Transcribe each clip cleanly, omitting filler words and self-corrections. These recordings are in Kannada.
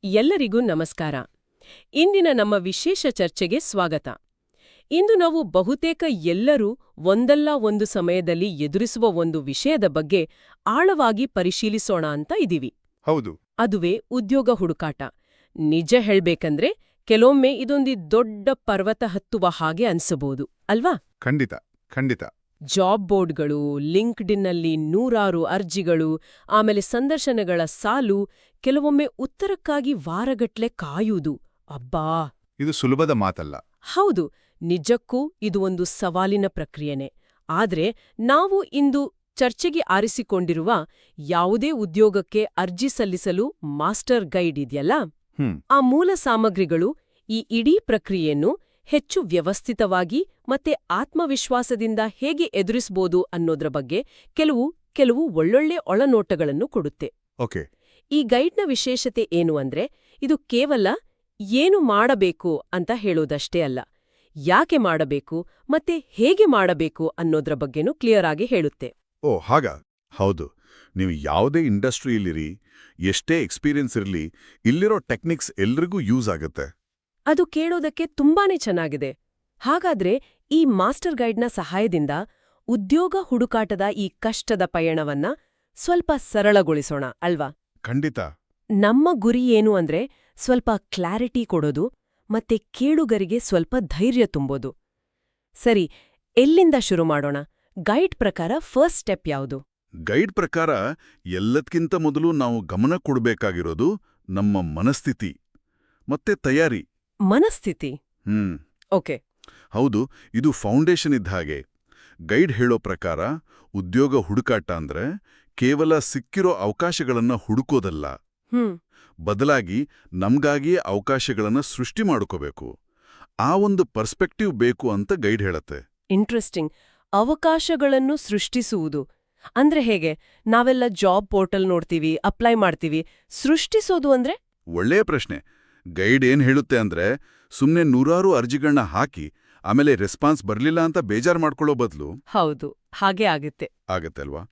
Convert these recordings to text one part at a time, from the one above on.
ಎಲ್ಲರಿಗೂ ನಮಸ್ಕಾರ. ಇಂದಿನ ನಮ್ಮ ವಿಶೇಷ ಚರ್ಚೆಗೆ ಸ್ವಾಗತ. ಇಂದು ನಾವು ಬಹುತೇಕ ಎಲ್ಲರೂ ಒಂದಲ್ಲ ಒಂದು ಸಮಯದಲ್ಲಿ ಎದುರಿಸುವ ಒಂದು ವಿಷಯದ ಬಗ್ಗೆ ಆಳವಾಗಿ ಪರಿಶೀಲಿಸೋಣ ಅಂತ ಇದೀವಿ. ಹೌದು. ಅದುವೇ ಉದ್ಯೋಗ ಹುಡುಕಾಟ. ನಿಜ ಹೇಳ್ಬೇಕಂದ್ರೆ ಕೆಲವೊಮ್ಮೆ ಇದೊಂದು ದೊಡ್ಡ ಪರ್ವತ ಹತ್ತುವ ಹಾಗೆ ಅನ್ಸಬಹುದು ಅಲ್ವಾ? ಖಂಡಿತ ಖಂಡಿತ. ಜಾಬ್ ಬೋರ್ಡ್ಗಳು, ಲಿಂಕ್ಡ್ಇನ್ನಲ್ಲಿ ನೂರಾರು ಅರ್ಜಿಗಳು, ಆಮೇಲೆ ಸಂದರ್ಶನಗಳ ಸಾಲು, ಕೆಲವೊಮ್ಮೆ ಉತ್ತರಕ್ಕಾಗಿ ವಾರಗಟ್ಲೆ ಕಾಯುವುದು. ಅಬ್ಬಾ, ಇದು ಸುಲಭದ ಮಾತಲ್ಲ. ಹೌದು, ನಿಜಕ್ಕೂ ಇದು ಒಂದು ಸವಾಲಿನ ಪ್ರಕ್ರಿಯೆನೆ. ಆದ್ರೆ ನಾವು ಇಂದು ಚರ್ಚೆಗೆ ಆರಿಸಿಕೊಂಡಿರುವ ಯಾವುದೇ ಉದ್ಯೋಗಕ್ಕೆ ಅರ್ಜಿ ಸಲ್ಲಿಸಲು ಮಾಸ್ಟರ್ ಗೈಡ್ ಇದೆಯಲ್ಲ, ಆ ಮೂಲ ಸಾಮಗ್ರಿಗಳು ಈ ಇಡೀ ಪ್ರಕ್ರಿಯೆಯನ್ನು ಹೆಚ್ಚು ವ್ಯವಸ್ಥಿತವಾಗಿ ಮತ್ತೆ ಆತ್ಮವಿಶ್ವಾಸದಿಂದ ಹೇಗೆ ಎದುರಿಸಬಹುದು ಅನ್ನೋದ್ರ ಬಗ್ಗೆ ಕೆಲವು ಒಳ್ಳೊಳ್ಳೆ ಒಳನೋಟಗಳನ್ನು ಕೊಡುತ್ತೆ. ಓಕೆ. ಈ ಗೈಡ್ನ ವಿಶೇಷತೆ ಏನು ಅಂದ್ರೆ, ಇದು ಕೇವಲ ಏನು ಮಾಡಬೇಕು ಅಂತ ಹೇಳೋದಷ್ಟೇ ಅಲ್ಲ, ಯಾಕೆ ಮಾಡಬೇಕು ಮತ್ತೆ ಹೇಗೆ ಮಾಡಬೇಕು ಅನ್ನೋದ್ರ ಬಗ್ಗೆನೂ ಕ್ಲಿಯರ್ ಆಗಿ ಹೇಳುತ್ತೆ. ಓ ಹಾಗ. ಹೌದು. ನೀವು ಯಾವುದೇ ಇಂಡಸ್ಟ್ರಿಯಲ್ಲಿರಿ, ಎಷ್ಟೇ ಎಕ್ಸ್ಪೀರಿಯನ್ಸ್ ಇರಲಿ, ಇಲ್ಲಿರೋ ಟೆಕ್ನಿಕ್ಸ್ ಎಲ್ರಿಗೂ ಯೂಸ್ ಆಗುತ್ತೆ. ಅದು ಕೇಳೋದಕ್ಕೆ ತುಂಬಾನೇ ಚೆನ್ನಾಗಿದೆ. ಹಾಗಾದ್ರೆ ಈ ಮಾಸ್ಟರ್ ಗೈಡ್ನ ಸಹಾಯದಿಂದ ಉದ್ಯೋಗ ಹುಡುಕಾಟದ ಈ ಕಷ್ಟದ ಪಯಣವನ್ನ ಸ್ವಲ್ಪ ಸರಳಗೊಳಿಸೋಣ ಅಲ್ವಾ? ಖಂಡಿತ. ನಮ್ಮ ಗುರಿ ಏನು ಅಂದ್ರೆ ಸ್ವಲ್ಪ ಕ್ಲಾರಿಟಿ ಕೊಡೋದು ಮತ್ತೆ ಕೇಳುಗರಿಗೆ ಸ್ವಲ್ಪ ಧೈರ್ಯ ತುಂಬೋದು. ಸರಿ, ಎಲ್ಲಿಂದ ಶುರು ಮಾಡೋಣ? ಗೈಡ್ ಪ್ರಕಾರ ಫಸ್ಟ್ ಸ್ಟೆಪ್ ಯಾವುದು? ಗೈಡ್ ಪ್ರಕಾರ ಎಲ್ಲದಕ್ಕಿಂತ ಮೊದಲು ನಾವು ಗಮನ ಕೊಡಬೇಕಾಗಿರೋದು ನಮ್ಮ ಮನಸ್ಥಿತಿ ಮತ್ತೆ ತಯಾರಿ. ಮನಸ್ಥಿತಿ? ಓಕೆ. ಹೌದು, ಇದು ಫೌಂಡೇಶನ್ ಇದ್ದ ಹಾಗೆ. ಗೈಡ್ ಹೇಳೋ ಪ್ರಕಾರ ಉದ್ಯೋಗ ಹುಡುಕಾಟ ಅಂದ್ರೆ ಕೇವಲ ಸಿಕ್ಕಿರೋ ಅವಕಾಶಗಳನ್ನ ಹುಡುಕೋದಲ್ಲ, ಬದಲಾಗಿ ನಮ್ಗಾಗಿಯೇ ಅವಕಾಶಗಳನ್ನ ಸೃಷ್ಟಿ ಮಾಡ್ಕೋಬೇಕು. ಆ ಒಂದು ಪರ್ಸ್ಪೆಕ್ಟಿವ್ ಬೇಕು ಅಂತ ಗೈಡ್ ಹೇಳತ್ತೆ. ಇಂಟ್ರೆಸ್ಟಿಂಗ್. ಅವಕಾಶಗಳನ್ನು ಸೃಷ್ಟಿಸುವುದು ಅಂದ್ರೆ ಹೇಗೆ? ನಾವೆಲ್ಲ ಜಾಬ್ ಪೋರ್ಟಲ್ ನೋಡ್ತೀವಿ, ಅಪ್ಲೈ ಮಾಡ್ತೀವಿ. ಸೃಷ್ಟಿಸೋದು ಅಂದ್ರೆ? ಒಳ್ಳೆಯ ಪ್ರಶ್ನೆ. ಗೈಡ್ ಏನ್ ಹೇಳುತ್ತೆ ಅಂದ್ರೆ, ಸುಮ್ನೆ ನೂರಾರು ಅರ್ಜಿಗಳನ್ನ ಹಾಕಿ ಆಮೇಲೆ ರೆಸ್ಪಾನ್ಸ್ ಬರ್ಲಿಲ್ಲ ಅಂತ ಬೇಜಾರ್ ಮಾಡ್ಕೊಳ್ಳೋ ಬದಲು. ಹೌದು, ಹಾಗೆ ಆಗತ್ತೆ ಅಲ್ವಾ?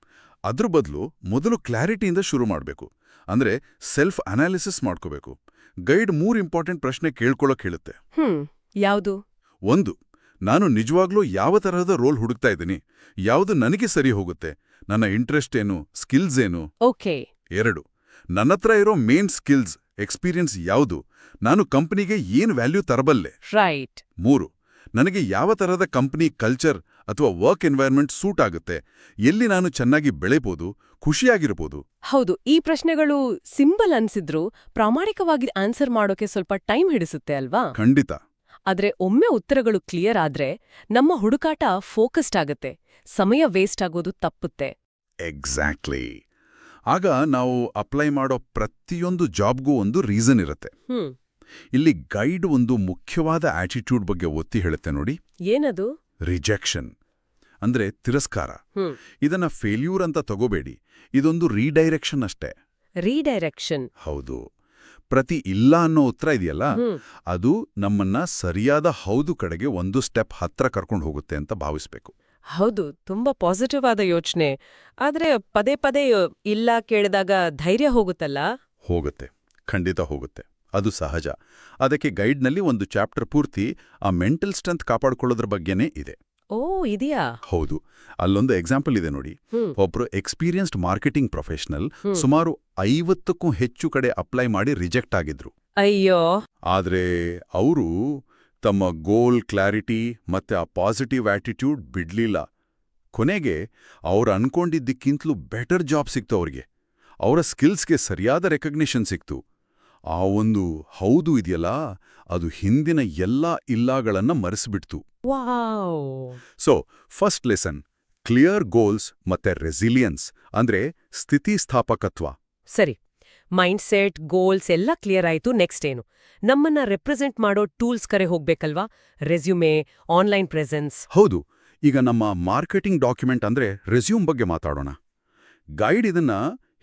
ಅದ್ರ ಬದಲು ಮೊದಲು ಕ್ಲಾರಿಟಿಯಿಂದ ಶುರು ಮಾಡಬೇಕು. ಅಂದ್ರೆ ಸೆಲ್ಫ್ ಅನಾಲಿಸಿಸ್ ಮಾಡ್ಕೋಬೇಕು. ಗೈಡ್ 3 ಇಂಪಾರ್ಟೆಂಟ್ ಪ್ರಶ್ನೆ ಕೇಳ್ಕೊಳ್ಳೋಕ್ ಹೇಳುತ್ತೆ. ಯಾವುದು? 1, ನಾನು ನಿಜವಾಗ್ಲೂ ಯಾವ ತರಹದ ರೋಲ್ ಹುಡುಕ್ತಾ ಇದ್ದೀನಿ, ಯಾವುದು ನನಗೆ ಸರಿ ಹೋಗುತ್ತೆ, ನನ್ನ ಇಂಟ್ರೆಸ್ಟ್ ಏನು, ಸ್ಕಿಲ್ಸ್ ಏನು. ಓಕೆ. 2, ನನ್ನತ್ರ ಇರೋ ಮೇನ್ ಸ್ಕಿಲ್ಸ್, ಎಕ್ಸ್ಪೀರಿಯನ್ಸ್ ಯಾವುದು, ನಾನು ಕಂಪನಿಗೆ ಏನ್ ವ್ಯಾಲ್ಯೂ ತರಬಲ್ಲೆ. ರೈಟ್. 3, ನನಗೆ ಯಾವ ತರಹದ ಕಂಪನಿ ಕಲ್ಚರ್ ಅಥವಾ ವರ್ಕ್ ಎನ್ವೈರ್ಮೆಂಟ್ ಸೂಟ್ ಆಗುತ್ತೆ, ಎಲ್ಲಿ ನಾನು ಚೆನ್ನಾಗಿ ಬೆಳೆಬೋದು, ಖುಷಿಯಾಗಿರ್ಬೋದು. ಹೌದು, ಈ ಪ್ರಶ್ನೆಗಳು ಸಿಂಪಲ್ ಅನ್ಸಿದ್ರು ಪ್ರಾಮಾಣಿಕವಾಗಿ ಆನ್ಸರ್ ಮಾಡೋಕೆ ಸ್ವಲ್ಪ ಟೈಮ್ ಹಿಡಿಸುತ್ತೆ ಅಲ್ವಾ? ಖಂಡಿತ. ಆದ್ರೆ ಒಮ್ಮೆ ಉತ್ತರಗಳು ಕ್ಲಿಯರ್ ಆದ್ರೆ ನಮ್ಮ ಹುಡುಕಾಟ ಫೋಕಸ್ಡ್ ಆಗತ್ತೆ, ಸಮಯ ವೇಸ್ಟ್ ಆಗೋದು ತಪ್ಪುತ್ತೆ. ಎಕ್ಸಾಕ್ಟ್ಲಿ. ಆಗ ನಾವು ಅಪ್ಲೈ ಮಾಡೋ ಪ್ರತಿಯೊಂದು ಜಾಬ್ಗೂ ಒಂದು ರೀಸನ್ ಇರುತ್ತೆ. ಇಲ್ಲಿ ಗೈಡ್ ಒಂದು ಮುಖ್ಯವಾದ ಆಟಿಟ್ಯೂಡ್ ಬಗ್ಗೆ ಒತ್ತಿ ಹೇಳುತ್ತೆ ನೋಡಿ. ಏನದು? ರಿಜೆಕ್ಷನ್ ಅಂದ್ರೆ ತಿರಸ್ಕಾರ. ಇದನ್ನ ಫೇಲ್ಯೂರ್ ಅಂತ ತಗೋಬೇಡಿ, ಇದೊಂದು ರೀಡೈರೆಕ್ಷನ್ ಅಷ್ಟೇ. ರೀಡೈರೆಕ್ಷನ್? ಹೌದು. ಪ್ರತಿ ಇಲ್ಲ ಅನ್ನೋ ಉತ್ತರ ಇದೆಯಲ್ಲ, ಅದು ನಮ್ಮನ್ನ ಸರಿಯಾದ ಹೌದು ಕಡೆಗೆ ಒಂದು ಸ್ಟೆಪ್ ಹತ್ರ ಕರ್ಕೊಂಡು ಹೋಗುತ್ತೆ ಅಂತ ಭಾವಿಸ್ಬೇಕು. ಹೌದು, ತುಂಬಾ ಪಾಸಿಟಿವ್ ಆದ ಯೋಚನೆ. ಆದ್ರೆ ಪದೇ ಪದೇ ಇಲ್ಲ ಕೇಳಿದಾಗ ಧೈರ್ಯ ಹೋಗುತ್ತಲ್ಲ? ಹೋಗುತ್ತೆ, ಖಂಡಿತ ಹೋಗುತ್ತೆ. ಅದು ಸಹಜ. ಅದಕ್ಕೆ ಗೈಡ್ನಲ್ಲಿ ಒಂದು ಚಾಪ್ಟರ್ ಪೂರ್ತಿ ಆ ಮೆಂಟಲ್ ಸ್ಟ್ರೆಂತ್ ಕಾಪಾಡ್ಕೊಳ್ಳೋದ್ರ ಬಗ್ಗೆನೇ ಇದೆ. ಓ, ಇದೆಯಾ? ಹೌದು. ಅಲ್ಲೊಂದು ಎಕ್ಸಾಂಪಲ್ ಇದೆ ನೋಡಿ. ಒಬ್ರು ಎಕ್ಸ್ಪೀರಿಯನ್ಸ್ಡ್ ಮಾರ್ಕೆಟಿಂಗ್ ಪ್ರೊಫೆಷನಲ್ ಸುಮಾರು 50ಕ್ಕೂ ಹೆಚ್ಚು ಕಡೆ ಅಪ್ಲೈ ಮಾಡಿ ರಿಜೆಕ್ಟ್ ಆಗಿದ್ರು. ಅಯ್ಯೋ. ಆದ್ರೆ ಅವರು ತಮ್ಮ ಗೋಲ್ ಕ್ಲಾರಿಟಿ ಮತ್ತೆ ಆ ಪಾಸಿಟಿವ್ ಆಟಿಟ್ಯೂಡ್ ಬಿಡ್ಲಿಲ್ಲ. ಕೊನೆಗೆ ಅವ್ರು ಅನ್ಕೊಂಡಿದ್ದಕ್ಕಿಂತಲೂ ಬೆಟರ್ ಜಾಬ್ ಸಿಕ್ತು ಅವ್ರಿಗೆ. ಅವರ ಸ್ಕಿಲ್ಸ್ಗೆ ಸರಿಯಾದ ರೆಕಗ್ನಿಷನ್ ಸಿಕ್ತು. ಆ ಒಂದು ಹೌದು ಇದೆಯಲ್ಲ, ಅದು ಹಿಂದಿನ ಎಲ್ಲಾ ಇಲ್ಲಾಗಳನ್ನ ಮರೆಸಿಬಿಡ್ತು. So first lesson, clear goals ಮತ್ತೆ ರೆಸಿಲಿಯನ್ಸ್ ಅಂದ್ರೆ ಸ್ಥಿತಿಸ್ಥಾಪಕತ್ವ. ಸರಿ, ಮೈಂಡ್ಸೆಟ್, ಗೋಲ್ಸ್ ಎಲ್ಲ ಕ್ಲಿಯರ್ ಆಯ್ತು. ನೆಕ್ಸ್ಟ್ ಏನು? ನಮ್ಮನ್ನ ರೆಪ್ರೆಸೆಂಟ್ ಮಾಡೋ ಟೂಲ್ಸ್ ಕರೆ ಹೋಗ್ಬೇಕಲ್ವಾ? Resume, online presence. ಹೌದು. ಈಗ ನಮ್ಮ ಮಾರ್ಕೆಟಿಂಗ್ ಡಾಕ್ಯುಮೆಂಟ್ ಅಂದ್ರೆ ರೆಸ್ಯೂಮ್ ಬಗ್ಗೆ ಮಾತಾಡೋಣ. ಗೈಡ್ ಇದನ್ನ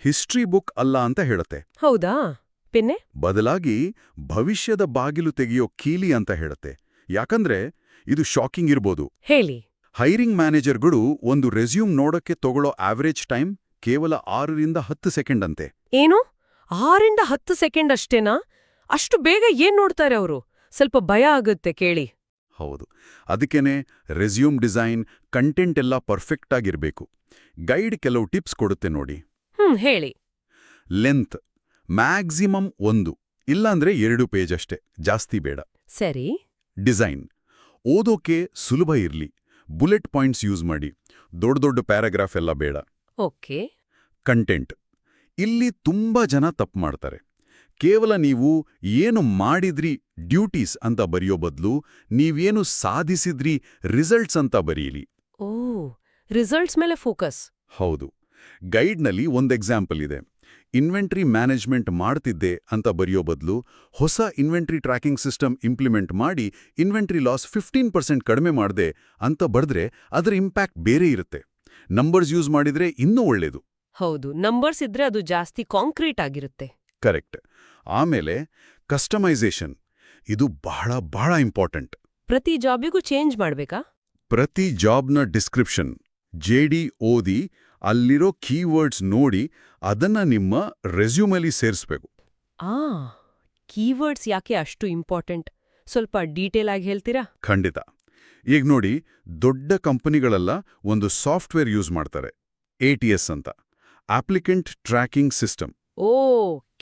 ಹಿಸ್ಟ್ರಿ ಬುಕ್ ಅಲ್ಲ ಅಂತ ಹೇಳುತ್ತೆ. ಹೌದಾ? ಪಿನ್ನೆ? ಬದಲಾಗಿ ಭವಿಷ್ಯದ ಬಾಗಿಲು ತೆಗೆಯೋ ಕೀಲಿ ಅಂತ ಹೇಳುತ್ತೆ. ಯಾಕಂದ್ರೆ ಇದು ಶಾಕಿಂಗ್ ಇರ್ಬೋದು. ಹೇಳಿ. ಹೈರಿಂಗ್ ಮ್ಯಾನೇಜರ್ಗಳು ಒಂದು ರೆಸ್ಯೂಮ್ ನೋಡಕ್ಕೆ ತಗೊಳ್ಳೋ ಆವರೇಜ್ ಟೈಮ್ ಕೇವಲ 6 ರಿಂದ 10 ಸೆಕೆಂಡ್ ಅಂತೆ. ಏನು? 6 ರಿಂದ 10 ಸೆಕೆಂಡ್ ಅಷ್ಟೇನಾ? ಅಷ್ಟು ಬೇಗ ಏನ್ ನೋಡ್ತಾರೆ ಅವರು? ಸ್ವಲ್ಪ ಭಯ ಆಗುತ್ತೆ ಕೇಳಿ. ಹೌದು, ಅದಕ್ಕೇನೆ ರೆಸ್ಯೂಮ್ ಡಿಸೈನ್, ಕಂಟೆಂಟ್ ಎಲ್ಲ ಪರ್ಫೆಕ್ಟ್ ಆಗಿರ್ಬೇಕು. ಗೈಡ್ ಕೆಲವು ಟಿಪ್ಸ್ ಕೊಡುತ್ತೆ ನೋಡಿ. ಹೇಳಿ. ಲೆಂತ್ ಮ್ಯಾಕ್ಸಿಮಮ್ 1, ಇಲ್ಲಾಂದ್ರೆ 2 ಪೇಜ್ ಅಷ್ಟೇ, ಜಾಸ್ತಿ ಬೇಡ. ಸರಿ. ಡಿಸೈನ್ ಓದೋಕೆ ಸುಲಭ ಇರ್ಲಿ, ಬುಲೆಟ್ ಪಾಯಿಂಟ್ಸ್ ಯೂಸ್ ಮಾಡಿ, ದೊಡ್ಡ ದೊಡ್ಡ ಪ್ಯಾರಾಗ್ರಾಫ್ ಎಲ್ಲ ಬೇಡ. ಓಕೆ. ಕಂಟೆಂಟ್ ಇಲ್ಲಿ ತುಂಬಾ ಜನ ತಪ್ಪು ಮಾಡ್ತಾರೆ. ಕೇವಲ ನೀವು ಏನು ಮಾಡಿದ್ರಿ ಡ್ಯೂಟೀಸ್ ಅಂತ ಬರೆಯೋ ಬದಲು ನೀವೇನು ಸಾಧಿಸಿದ್ರಿ ರಿಸಲ್ಟ್ಸ್ ಅಂತ ಬರೀಲಿ. ಓ, ರಿಸಲ್ಟ್ಸ್ ಮೇಲೆ ಫೋಕಸ್. ಹೌದು. ಗೈಡ್ನಲ್ಲಿ ಒಂದು ಎಕ್ಸಾಂಪಲ್ ಇದೆ. ಇನ್ವೆಂಟ್ರಿ ಮ್ಯಾನೇಜ್ಮೆಂಟ್ ಮಾಡ್ತಿದ್ದೆ ಅಂತ ಬರೆಯೋ ಬದಲು ಹೊಸ ಇನ್ವೆಂಟ್ರಿ ಟ್ರ್ಯಾಕಿಂಗ್ ಸಿಸ್ಟಮ್ ಇಂಪ್ಲಿಮೆಂಟ್ ಮಾಡಿ ಇನ್ವೆಂಟ್ರಿ ಲಾಸ್ 15% ಕಡಿಮೆ ಮಾಡಿದೆ ಅಂತ ಬರೆದ್ರೆ ಅದರ ಇಂಪ್ಯಾಕ್ಟ್ ಬೇರೆ ಇರುತ್ತೆ. ನಂಬರ್ಸ್ ಯೂಸ್ ಮಾಡಿದ್ರೆ ಇನ್ನೂ ಒಳ್ಳೇದು. ಹೌದು, ನಂಬರ್ಸ್ ಇದ್ರೆ ಅದು ಜಾಸ್ತಿ ಕಾಂಕ್ರೀಟ್ ಆಗಿರುತ್ತೆ. ಕರೆಕ್ಟ್. ಆಮೇಲೆ ಕಸ್ಟಮೈಸೇಷನ್, ಇದು ಬಹಳ ಬಹಳ ಇಂಪಾರ್ಟೆಂಟ್. ಪ್ರತಿ ಜಾಬಿಗೂ ಚೇಂಜ್ ಮಾಡ್ಬೇಕಾ? ಪ್ರತಿ ಜಾಬ್ನ ಡಿಸ್ಕ್ರಿಪ್ಷನ್ JD ಓದಿ ಅಲ್ಲಿರೋ ಕೀವರ್ಡ್ಸ್ ನೋಡಿ ಅದನ್ನ ನಿಮ್ಮ ರೆಸ್ಯೂಮಲ್ಲಿ ಸೇರಿಸ್ಬೇಕು. ಕೀವರ್ಡ್ಸ್ ಯಾಕೆ ಅಷ್ಟು ಇಂಪಾರ್ಟೆಂಟ್? ಸ್ವಲ್ಪ ಡೀಟೇಲ್ ಆಗಿ ಹೇಳ್ತೀರಾ? ಖಂಡಿತ. ಈಗ ನೋಡಿ, ದೊಡ್ಡ ಕಂಪನಿಗಳೆಲ್ಲ ಒಂದು ಸಾಫ್ಟ್ವೇರ್ ಯೂಸ್ ಮಾಡ್ತಾರೆ, ATS ಅಂತ, ಅಪ್ಲಿಕೆಂಟ್ ಟ್ರ್ಯಾಕಿಂಗ್ ಸಿಸ್ಟಮ್. ಓ,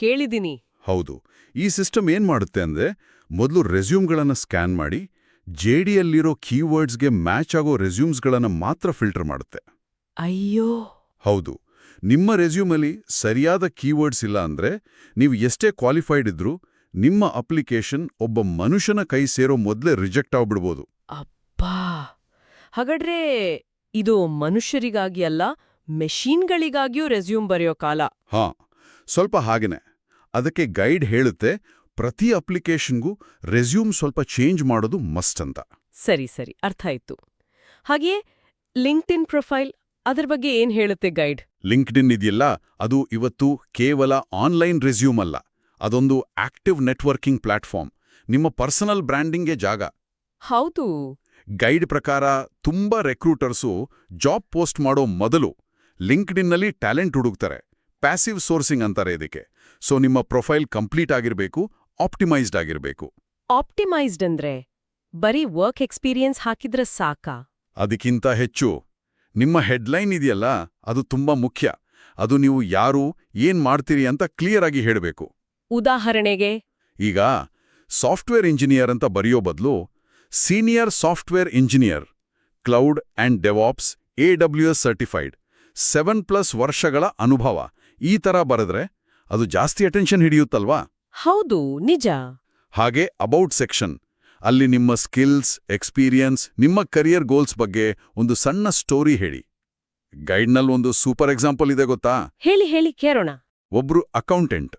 ಕೇಳಿದ್ದೀನಿ. ಹೌದು. ಈ ಸಿಸ್ಟಮ್ ಏನ್ ಮಾಡುತ್ತೆ ಅಂದ್ರೆ, ಮೊದಲು ರೆಸ್ಯೂಮ್ಗಳನ್ನು ಸ್ಕ್ಯಾನ್ ಮಾಡಿ JDಯಲ್ಲಿರೋ ಕೀವರ್ಡ್ಸ್ಗೆ ಮ್ಯಾಚ್ ಆಗೋ ರೆಸ್ಯೂಮ್ಸ್ಗಳನ್ನು ಮಾತ್ರ ಫಿಲ್ಟರ್ ಮಾಡುತ್ತೆ. ಅಯ್ಯೋ. ಹೌದು. ನಿಮ್ಮ ರೆಸ್ಯೂಮಲ್ಲಿ ಸರಿಯಾದ ಕೀವರ್ಡ್ಸ್ ಇಲ್ಲ ಅಂದ್ರೆ ನೀವು ಎಷ್ಟೇ ಕ್ವಾಲಿಫೈಡ್ ಇದ್ರೂ ನಿಮ್ಮ ಅಪ್ಲಿಕೇಶನ್ ಒಬ್ಬ ಮನುಷ್ಯನ ಕೈ ಸೇರೋ ಮೊದಲೇ ರಿಜೆಕ್ಟ್ ಆಗ್ಬಿಡ್ಬೋದು. ಅಪ್ಪಾ, ಹಾಗಾದ್ರೆ ಇದು ಮನುಷ್ಯರಿಗಾಗಿ ಅಲ್ಲ, ಮೆಷೀನ್ಗಳಿಗಾಗಿಯೂ ರೆಸ್ಯೂಮ್ ಬರೆಯೋ ಕಾಲ. ಹಾ, ಸ್ವಲ್ಪ ಹಾಗೇನೆ. ಅದಕ್ಕೆ ಗೈಡ್ ಹೇಳುತ್ತೆ, ಪ್ರತಿ ಅಪ್ಲಿಕೇಶನ್ಗೂ ರೆಸ್ಯೂಮ್ ಸ್ವಲ್ಪ ಚೇಂಜ್ ಮಾಡೋದು ಮಸ್ಟ್ ಅಂತ. ಸರಿ ಸರಿ, ಅರ್ಥ ಆಯ್ತು. ಹಾಗೆಯೇ ಲಿಂಕ್ಡ್ಇನ್ ಪ್ರೊಫೈಲ್, ಅದ್ರ ಬಗ್ಗೆ ಏನ್ ಹೇಳುತ್ತೆ ಗೈಡ್? ಲಿಂಕ್ಡ್ಇನ್ ಇದೆಯಲ್ಲ, ಅದು ಇವತ್ತು ಕೇವಲ ಆನ್ಲೈನ್ ರೆಸ್ಯೂಮ್ ಅಲ್ಲ, ಅದೊಂದು ಆಕ್ಟಿವ್ ನೆಟ್ವರ್ಕಿಂಗ್ ಪ್ಲಾಟ್ಫಾರ್ಮ್, ನಿಮ್ಮ ಪರ್ಸನಲ್ ಬ್ರ್ಯಾಂಡಿಂಗ್ಗೆ ಜಾಗ. ಹೌದು. ಗೈಡ್ ಪ್ರಕಾರ ತುಂಬಾ ರೆಕ್ರೂಟರ್ಸು ಜಾಬ್ ಪೋಸ್ಟ್ ಮಾಡೋ ಮೊದಲು ಲಿಂಕ್ಡ್ಇನ್ನಲ್ಲಿ ಟ್ಯಾಲೆಂಟ್ ಹುಡುಕ್ತಾರೆ. ಪ್ಯಾಸಿವ್ ಸೋರ್ಸಿಂಗ್ ಅಂತಾರೆ ಇದಕ್ಕೆ. ಸೊ ನಿಮ್ಮ ಪ್ರೊಫೈಲ್ ಕಂಪ್ಲೀಟ್ ಆಗಿರಬೇಕು, ಆಪ್ಟಿಮೈಸ್ಡ್ ಆಗಿರಬೇಕು. ಆಪ್ಟಿಮೈಸ್ಡ್ ಅಂದ್ರೆ ಬರೀ ವರ್ಕ್ ಎಕ್ಸ್ಪೀರಿಯನ್ಸ್ ಹಾಕಿದ್ರೆ ಸಾಕಾ? ಅದಕ್ಕಿಂತ ಹೆಚ್ಚು, ನಿಮ್ಮ ಹೆಡ್ಲೈನ್ ಇದೆಯಲ್ಲ, ಅದು ತುಂಬಾ ಮುಖ್ಯ. ಅದು ನೀವು ಯಾರು, ಏನ್ ಮಾಡ್ತೀರಿ ಅಂತ ಕ್ಲಿಯರ್ ಆಗಿ ಹೇಳಬೇಕು. ಉದಾಹರಣೆಗೆ, ಈಗ ಸಾಫ್ಟ್ವೇರ್ ಇಂಜಿನಿಯರ್ ಅಂತ ಬರೆಯೋ ಬದಲು senior software engineer, cloud and DevOps, AWS certified, 7+ ವರ್ಷಗಳ ಅನುಭವ, ಈ ಥರ ಬರೆದ್ರೆ ಅದು ಜಾಸ್ತಿ ಅಟೆನ್ಷನ್ ಹಿಡಿಯುತ್ತಲ್ವಾ? ಹೌದು, ನಿಜ. ಹಾಗೆ ಅಬೌಟ್ ಸೆಕ್ಷನ್, ಅಲ್ಲಿ ನಿಮ್ಮ ಸ್ಕಿಲ್ಸ್, ಎಕ್ಸ್ಪೀರಿಯನ್ಸ್, ನಿಮ್ಮ ಕರಿಯರ್ ಗೋಲ್ಸ್ ಬಗ್ಗೆ ಒಂದು ಸಣ್ಣ ಸ್ಟೋರಿ ಹೇಳಿ. ಗೈಡ್ನಲ್ಲಿ ಒಂದು ಸೂಪರ್ ಎಕ್ಸಾಂಪಲ್ ಇದೆ ಗೊತ್ತಾ? ಹೇಳಿ ಹೇಳಿ, ಕೇಳೋಣ. ಒಬ್ರು ಅಕೌಂಟೆಂಟ್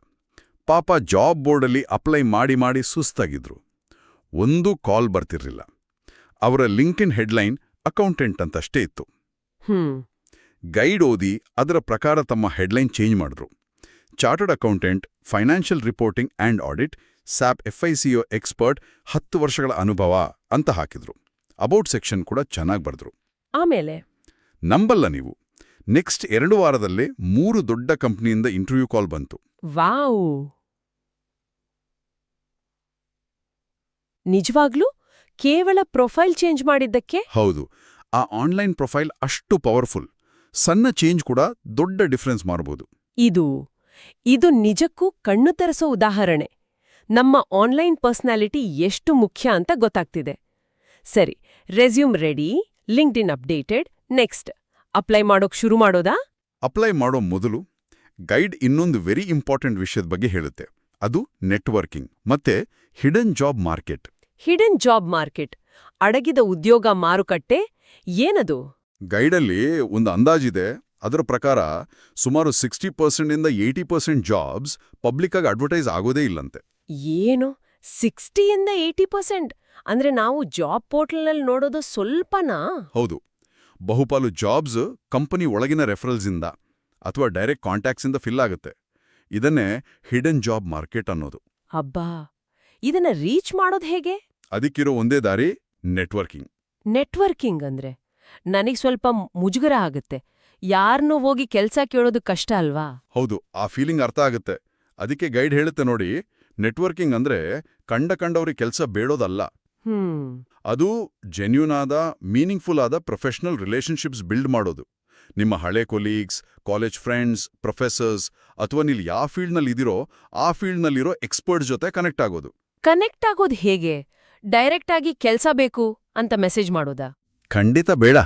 ಪಾಪ ಜಾಬ್ ಬೋರ್ಡಲ್ಲಿ ಅಪ್ಲೈ ಮಾಡಿ ಮಾಡಿ ಸುಸ್ತಾಗಿದ್ರು. ಒಂದೂ ಕಾಲ್ ಬರ್ತಿರ್ಲಿಲ್ಲ. ಅವರ ಲಿಂಕ್ಡ್ಇನ್ ಹೆಡ್ಲೈನ್ ಅಕೌಂಟೆಂಟ್ ಅಂತಷ್ಟೇ ಇತ್ತು. ಗೈಡ್ ಓದಿ ಅದರ ಪ್ರಕಾರ ತಮ್ಮ ಹೆಡ್ಲೈನ್ ಚೇಂಜ್ ಮಾಡಿದ್ರು. Chartered accountant, financial reporting and audit, SAP FICO expert, 10 ವರ್ಷಗಳ ಅನುಭವ ಅಂತ ಹಾಕಿದ್ರು. ಅಬೌಟ್ ಸೆಕ್ಷನ್ ಕೂಡ ಚೆನ್ನಾಗಿ ಬರೆದ್ರು. ಆಮೇಲೆ ನಂಬಲ್ಲ ನೀವು, ನೆಕ್ಸ್ಟ್ 2 ವಾರದಲ್ಲೇ 3 ದೊಡ್ಡ ಕಂಪ್ನಿಯಿಂದ ಇಂಟರ್ವ್ಯೂ ಕಾಲ್ ಬಂತು. ವಾವ್! ನಿಜವಾಗ್ಲೂ? ಕೇವಲ ಪ್ರೊಫೈಲ್ ಚೇಂಜ್ ಮಾಡಿದ್ದಕ್ಕೆ? ಹೌದು. ಆ ಆನ್ಲೈನ್ ಪ್ರೊಫೈಲ್ ಅಷ್ಟು ಪವರ್ಫುಲ್. ಸಣ್ಣ ಚೇಂಜ್ ಕೂಡ ದೊಡ್ಡ ಡಿಫರೆನ್ಸ್ ಮಾಡಬಹುದು. ಇದು ನಿಜಕ್ಕೂ ಕಣ್ಣು ತೆರೆಸೋ ಉದಾಹರಣೆ. ನಮ್ಮ ಆನ್ಲೈನ್ ಪರ್ಸನಾಲಿಟಿ ಎಷ್ಟು ಮುಖ್ಯ ಅಂತ ಗೊತ್ತಾಗ್ತಿದೆ. ಸರಿ, resume ready, LinkedIn updated, next apply ಮಾಡೋಕ್ ಶುರು ಮಾಡೋದಾ? ಅಪ್ಲೈ ಮಾಡೋ ಮೊದಲು ಗೈಡ್ ಇನ್ನೊಂದು ವೆರಿ ಇಂಪಾರ್ಟೆಂಟ್ ವಿಷಯದ ಬಗ್ಗೆ ಹೇಳುತ್ತೆ. ಅದು ನೆಟ್ವರ್ಕಿಂಗ್ ಮತ್ತೆ hidden job market. Hidden job market, ಅಡಗಿದ ಉದ್ಯೋಗ ಮಾರುಕಟ್ಟೆ ಏನದು? ಗೈಡಲ್ಲಿ ಒಂದು ಅಂದಾಜಿದೆ. ಅದರ ಪ್ರಕಾರ ಸುಮಾರು 60% 80% ಜಾಬ್ಸ್ ಪಬ್ಲಿಕ್ ಆಗಿ ಅಡ್ವರ್ಟೈಸ್ ಆಗೋದೇ ಇಲ್ಲಂತೆ. ಏನು, 60% ಅಂದ್ರೆ ನಾವು ಜಾಬ್ ಪೋರ್ಟಲ್ನಲ್ಲಿ ನೋಡೋದು ಸ್ವಲ್ಪನಾ? ಹೌದು. ಬಹುಪಾಲು ಜಾಬ್ಸ್ ಕಂಪನಿ ಒಳಗಿನ ರೆಫರಲ್ಸಿಂದ ಅಥವಾ ಡೈರೆಕ್ಟ್ ಕಾಂಟ್ಯಾಕ್ಟ್ಸಿಂದ ಫಿಲ್ ಆಗುತ್ತೆ. ಇದನ್ನೇ ಹಿಡನ್ ಜಾಬ್ ಮಾರ್ಕೆಟ್ ಅನ್ನೋದು. ಅಬ್ಬಾ, ಇದನ್ನ ರೀಚ್ ಮಾಡೋದು ಹೇಗೆ? ಅದಕ್ಕಿರೋ ಒಂದೇ ದಾರಿ ನೆಟ್ವರ್ಕಿಂಗ್. ನೆಟ್ವರ್ಕಿಂಗ್ ಅಂದ್ರೆ ನನಗ್ ಸ್ವಲ್ಪ ಮುಜುಗರ ಆಗುತ್ತೆ. ಯಾರನ್ನೂ ಹೋಗಿ ಕೆಲ್ಸ ಕೇಳೋದು ಕಷ್ಟ ಅಲ್ವಾ? ಹೌದು, ಆ ಫೀಲಿಂಗ್ ಅರ್ಥ ಆಗುತ್ತೆ. ಅದಕ್ಕೆ ಗೈಡ್ ಹೇಳುತ್ತೆ ನೋಡಿ, ನೆಟ್ವರ್ಕಿಂಗ್ ಅಂದ್ರೆ ಕಂಡವ್ರಿಗೆ ಕೆಲಸ ಬೇಡೋದಲ್ಲ. ಹ್ಮ್ ಅದು ಜೆನ್ಯೂನ್ ಆದ ಮೀನಿಂಗ್ಫುಲ್ ಆದ ಪ್ರೊಫೆಷನಲ್ ರಿಲೇಷನ್ಶಿಪ್ಸ್ ಬಿಲ್ಡ್ ಮಾಡೋದು. ನಿಮ್ಮ ಹಳೆ ಕೊಲೀಗ್ಸ್, ಕಾಲೇಜ್ ಫ್ರೆಂಡ್ಸ್, ಪ್ರೊಫೆಸರ್ಸ್ ಅಥವಾ ನೀವು ಯಾವ ಫೀಲ್ಡ್ನಲ್ಲಿದ್ದೀರೋ ಆ ಫೀಲ್ಡ್ನಲ್ಲಿರೋ ಎಕ್ಸ್ಪರ್ಟ್ಸ್ ಜೊತೆ ಕನೆಕ್ಟ್ ಆಗೋದು. ಕನೆಕ್ಟ್ ಆಗೋದು ಹೇಗೆ? ಡೈರೆಕ್ಟ್ ಆಗಿ ಕೆಲ್ಸ ಬೇಕು ಅಂತ ಮೆಸೇಜ್ ಮಾಡೋದಾ? ಖಂಡಿತ ಬೇಡ,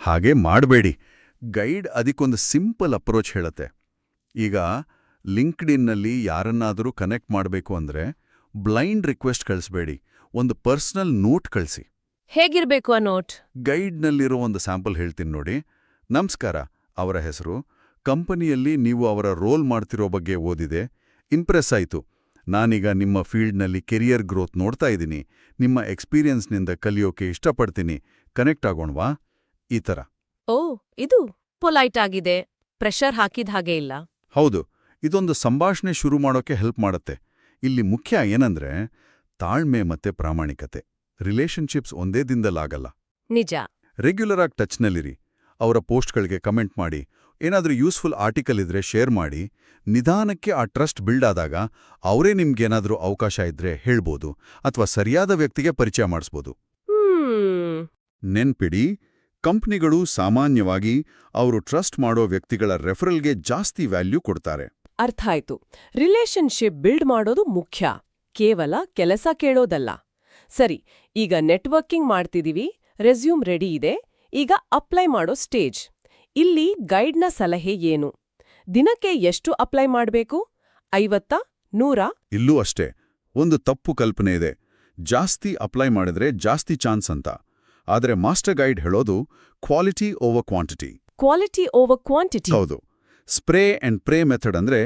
ಹಾಗೆ ಮಾಡಬೇಡಿ. ಗೈಡ್ ಅದಕ್ಕೊಂದು ಸಿಂಪಲ್ ಅಪ್ರೋಚ್ ಹೇಳುತ್ತೆ. ಈಗ ಲಿಂಕ್ಡ್ಇನ್ನಲ್ಲಿ ಯಾರನ್ನಾದರೂ ಕನೆಕ್ಟ್ ಮಾಡಬೇಕು ಅಂದ್ರೆ ಬ್ಲೈಂಡ್ ರಿಕ್ವೆಸ್ಟ್ ಕಳಿಸ್ಬೇಡಿ, ಒಂದು ಪರ್ಸನಲ್ ನೋಟ್ ಕಳಿಸಿ. ಹೇಗಿರ್ಬೇಕು ಆ ನೋಟ್? ಗೈಡ್ನಲ್ಲಿರೋ ಒಂದು ಸ್ಯಾಂಪಲ್ ಹೇಳ್ತೀನಿ ನೋಡಿ. ನಮಸ್ಕಾರ, ಅವರ ಹೆಸರು, ಕಂಪನಿಯಲ್ಲಿ ನೀವು ಅವರ ರೋಲ್ ಮಾಡ್ತಿರೋ ಬಗ್ಗೆ ಓದಿದೆ, ಇಂಪ್ರೆಸ್ ಆಯಿತು. ನಾನೀಗ ನಿಮ್ಮ ಫೀಲ್ಡ್ನಲ್ಲಿ ಕೆರಿಯರ್ ಗ್ರೋತ್ ನೋಡ್ತಾ ಇದ್ದೀನಿ, ನಿಮ್ಮ ಎಕ್ಸ್ಪೀರಿಯನ್ಸ್ನಿಂದ ಕಲಿಯೋಕೆ ಇಷ್ಟಪಡ್ತೀನಿ, ಕನೆಕ್ಟ್ ಆಗೋಣವಾ? ಈ ಥರ. ಓ, ಇದು ಪೊಲೈಟ್ ಆಗಿದೆ, ಪ್ರೆಷರ್ ಹಾಕಿದ ಹಾಗೆ ಇಲ್ಲ. ಹೌದು, ಇದೊಂದು ಸಂಭಾಷಣೆ ಶುರು ಮಾಡೋಕೆ ಹೆಲ್ಪ್ ಮಾಡುತ್ತೆ. ಇಲ್ಲಿ ಮುಖ್ಯ ಏನಂದ್ರೆ ತಾಳ್ಮೆ ಮತ್ತೆ ಪ್ರಾಮಾಣಿಕತೆ. ರಿಲೇಷನ್ಶಿಪ್ಸ್ ಒಂದೇ ದಿನದಲ್ಲಾಗಲ್ಲ. ನಿಜ. ರೆಗ್ಯುಲರ್ ಆಗಿ ಟಚ್ನಲ್ಲಿರಿ. ಅವರ ಪೋಸ್ಟ್ಗಳಿಗೆ ಕಮೆಂಟ್ ಮಾಡಿ, ಏನಾದರೂ ಯೂಸ್ಫುಲ್ ಆರ್ಟಿಕಲ್ ಇದ್ರೆ ಶೇರ್ ಮಾಡಿ. ನಿಧಾನಕ್ಕೆ ಆ ಟ್ರಸ್ಟ್ ಬಿಲ್ಡ್ ಆದಾಗ ಅವರೇ ನಿಮ್ಗೇನಾದರೂ ಅವಕಾಶ ಇದ್ರೆ ಹೇಳ್ಬೋದು, ಅಥವಾ ಸರಿಯಾದ ವ್ಯಕ್ತಿಗೆ ಪರಿಚಯ ಮಾಡಿಸ್ಬೋದು. ನೆನ್ಪಿಡಿ, ಕಂಪ್ನಿಗಳು ಸಾಮಾನ್ಯವಾಗಿ ಅವರು ಟ್ರಸ್ಟ್ ಮಾಡೋ ವ್ಯಕ್ತಿಗಳ ರೆಫರಲ್ಗೆ ಜಾಸ್ತಿ ವ್ಯಾಲ್ಯೂ ಕೊಡ್ತಾರೆ. ಅರ್ಥ ಆಯ್ತು. ರಿಲೇಶನ್ಶಿಪ್ ಬಿಲ್ಡ್ ಮಾಡೋದು ಮುಖ್ಯ, ಕೇವಲ ಕೆಲಸ ಕೇಳೋದಲ್ಲ. ಸರಿ, ಈಗ ನೆಟ್ವರ್ಕಿಂಗ್ ಮಾಡ್ತಿದೀವಿ, ರೆಸ್ಯೂಮ್ ರೆಡಿ ಇದೆ, ಈಗ ಅಪ್ಲೈ ಮಾಡೋ ಸ್ಟೇಜ್. ಇಲ್ಲಿ ಗೈಡ್ನ ಸಲಹೆ ಏನು? ದಿನಕ್ಕೆ ಎಷ್ಟು ಅಪ್ಲೈ ಮಾಡಬೇಕು? 50, 100? ಇಲ್ಲೂ ಅಷ್ಟೇ, ಒಂದು ತಪ್ಪು ಕಲ್ಪನೆ ಇದೆ. ಜಾಸ್ತಿ ಅಪ್ಲೈ ಮಾಡಿದ್ರೆ ಜಾಸ್ತಿ ಚಾನ್ಸ್ ಅಂತ. ಆದರೆ ಮಾಸ್ಟರ್ ಗೈಡ್ ಹೇಳೋದು quality over quantity. Quality over quantity. ಹೌದು. ಸ್ಪ್ರೇ ಅಂಡ್ ಪ್ರೇ ಮೆಥಡ್ ಅಂದ್ರೆ